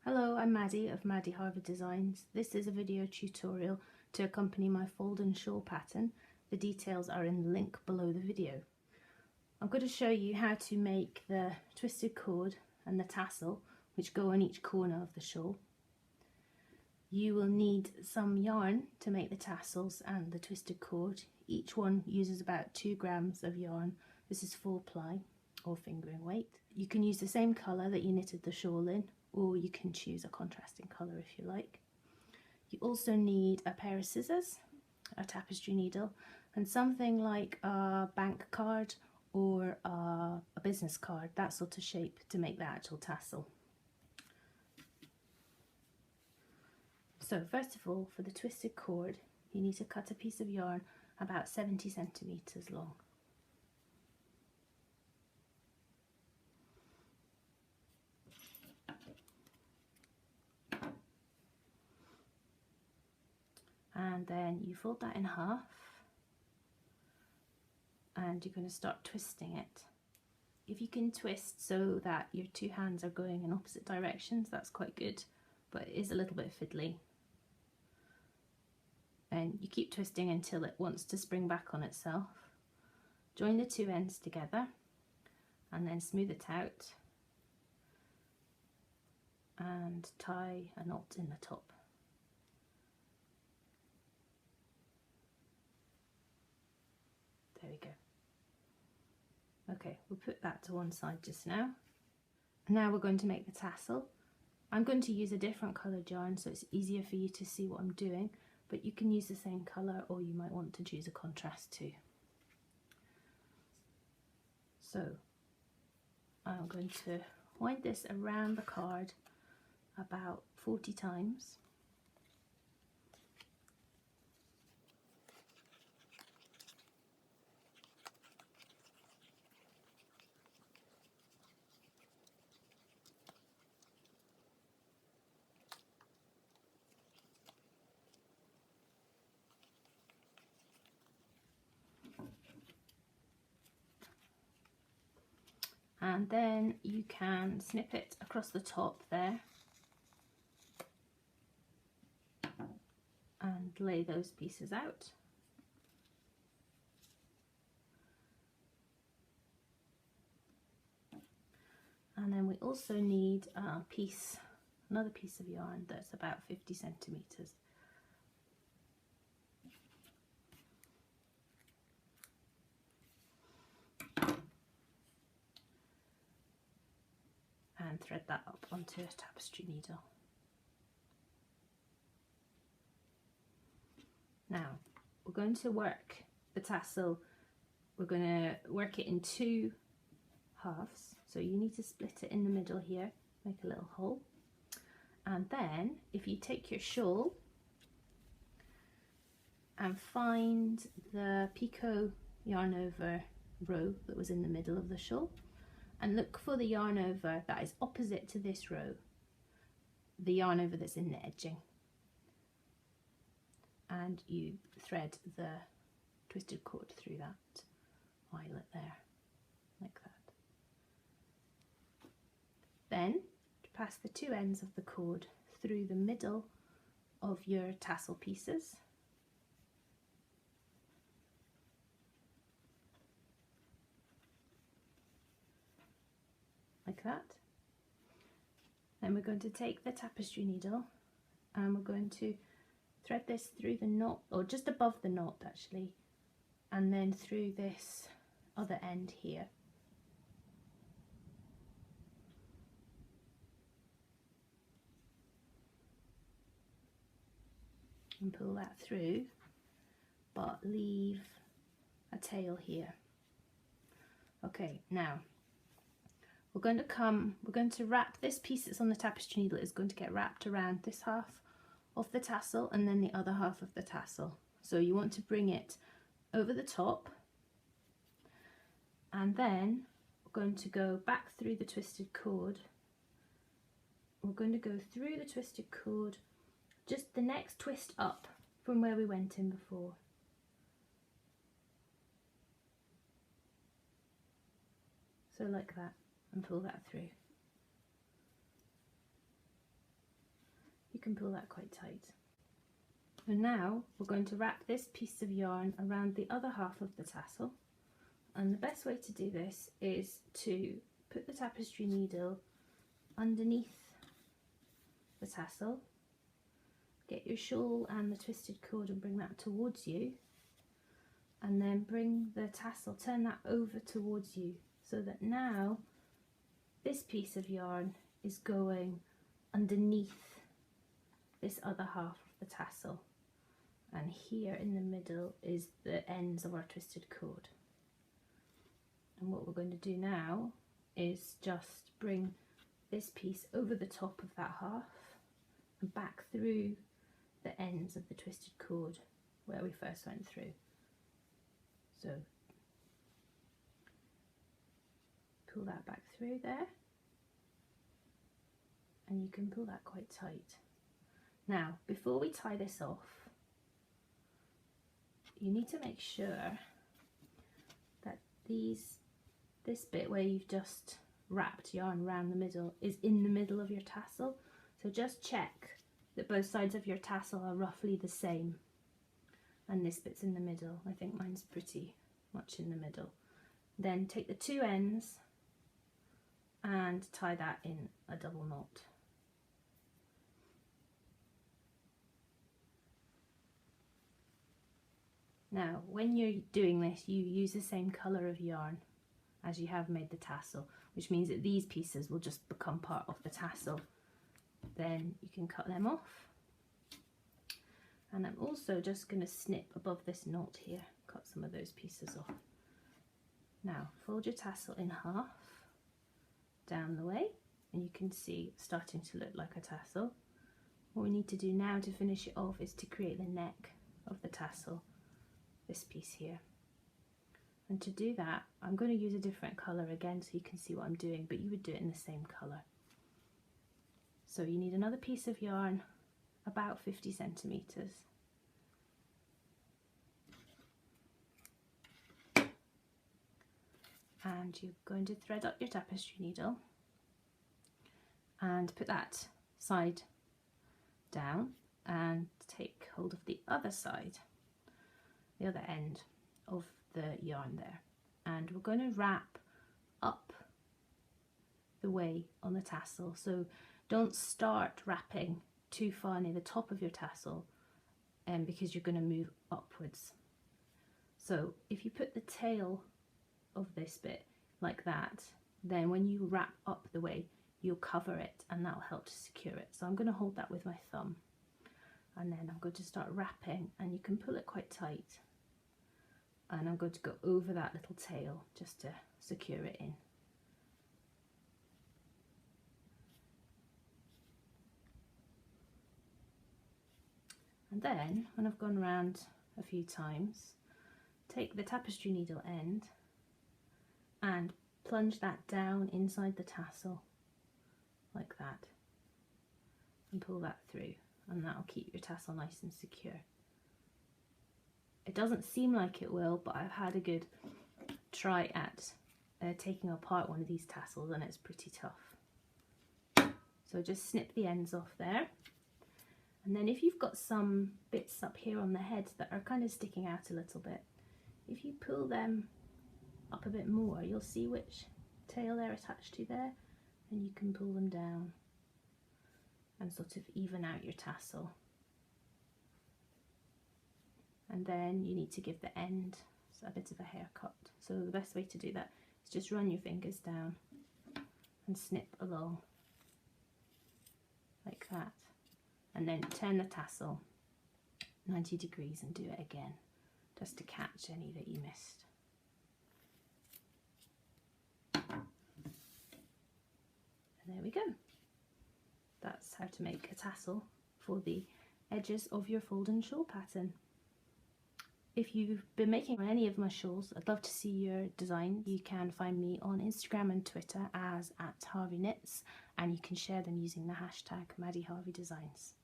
Hello, I'm Maddie of Maddie Harvey Designs. This is a video tutorial to accompany my Folden shawl pattern. The details are in the link below the video. I'm going to show you how to make the twisted cord and the tassel which go on each corner of the shawl. You will need some yarn to make the tassels and the twisted cord. Each one uses about 2 grams of yarn. This is 4 ply or fingering weight. You can use the same colour that you knitted the shawl in, or you can choose a contrasting colour if you like. You also need a pair of scissors, a tapestry needle, and something like a bank card or a business card, that sort of shape, to make the actual tassel. So first of all, for the twisted cord, you need to cut a piece of yarn about 70 centimetres long. And then you fold that in half and you're going to start twisting it. If you can twist so that your 2 hands are going in opposite directions, that's quite good, but it is a little bit fiddly. And you keep twisting until it wants to spring back on itself. Join the 2 ends together and then smooth it out and tie a knot in the top. There we go. Okay, we'll put that to one side just now. Now we're going to make the tassel. I'm going to use a different coloured yarn so it's easier for you to see what I'm doing, but you can use the same colour or you might want to choose a contrast too. So I'm going to wind this around the card about 40 times. And then you can snip it across the top there and lay those pieces out. And then we also need another piece of yarn that's about 50 centimetres. And thread that up onto a tapestry needle. Now we're going to work the tassel, we're going to work it in 2 halves, so you need to split it in the middle here, make a little hole, and then if you take your shawl and find the picot yarn over row that was in the middle of the shawl, and look for the yarn over that is opposite to this row, the yarn over that's in the edging, and you thread the twisted cord through that eyelet there, like that. Then pass the 2 ends of the cord through the middle of your tassel pieces, like that. Then we're going to take the tapestry needle and we're going to thread this through the knot, or just above the knot actually, and then through this other end here. And pull that through, but leave a tail here. Okay, now we're going to wrap this piece that's on the tapestry needle is going to get wrapped around this half of the tassel and then the other half of the tassel. So you want to bring it over the top, and then we're going to go back through the twisted cord. We're going to go through the twisted cord, just the next twist up from where we went in before. So like that, and pull that through. can pull that quite tight. And now we're going to wrap this piece of yarn around the other half of the tassel, and the best way to do this is to put the tapestry needle underneath the tassel, get your shawl and the twisted cord and bring that towards you, and then bring the tassel, turn that over towards you, so that now this piece of yarn is going underneath this other half of the tassel, and here in the middle is the ends of our twisted cord. And what we're going to do now is just bring this piece over the top of that half and back through the ends of the twisted cord where we first went through. So pull that back through there, and you can pull that quite tight. Now, before we tie this off, you need to make sure that this bit where you've just wrapped yarn around the middle is in the middle of your tassel. So just check that both sides of your tassel are roughly the same, and this bit's in the middle. I think mine's pretty much in the middle. Then take the two ends and tie that in a double knot. Now, when you're doing this, you use the same colour of yarn as you have made the tassel, which means that these pieces will just become part of the tassel. Then you can cut them off. And I'm also just going to snip above this knot here, cut some of those pieces off. Now, fold your tassel in half down the way, and you can see it's starting to look like a tassel. What we need to do now to finish it off is to create the neck of the tassel, this piece here. And to do that, I'm going to use a different colour again so you can see what I'm doing, but you would do it in the same colour. So you need another piece of yarn about 50 centimetres. And you're going to thread up your tapestry needle and put that side down and take hold of the other side, the other end of the yarn there, and we're going to wrap up the way on the tassel. So don't start wrapping too far near the top of your tassel, because you're going to move upwards. So if you put the tail of this bit like that, then when you wrap up the way, you'll cover it, and that'll help to secure it. So I'm going to hold that with my thumb, and then I'm going to start wrapping, and you can pull it quite tight. And I'm going to go over that little tail just to secure it in. And then, when I've gone around a few times, take the tapestry needle end and plunge that down inside the tassel like that, and pull that through, and that'll keep your tassel nice and secure. It doesn't seem like it will, but I've had a good try at taking apart one of these tassels, and it's pretty tough. So just snip the ends off there. And then if you've got some bits up here on the head that are kind of sticking out a little bit, if you pull them up a bit more, you'll see which tail they're attached to there, and you can pull them down and sort of even out your tassel. And then you need to give the end a bit of a haircut. So the best way to do that is just run your fingers down and snip along like that, and then turn the tassel 90 degrees and do it again, just to catch any that you missed. And there we go. That's how to make a tassel for the edges of your Folden shawl pattern. If you've been making any of my shawls, I'd love to see your design. You can find me on Instagram and Twitter as @HarveyKnits, and you can share them using the hashtag Maddie Harvey Designs.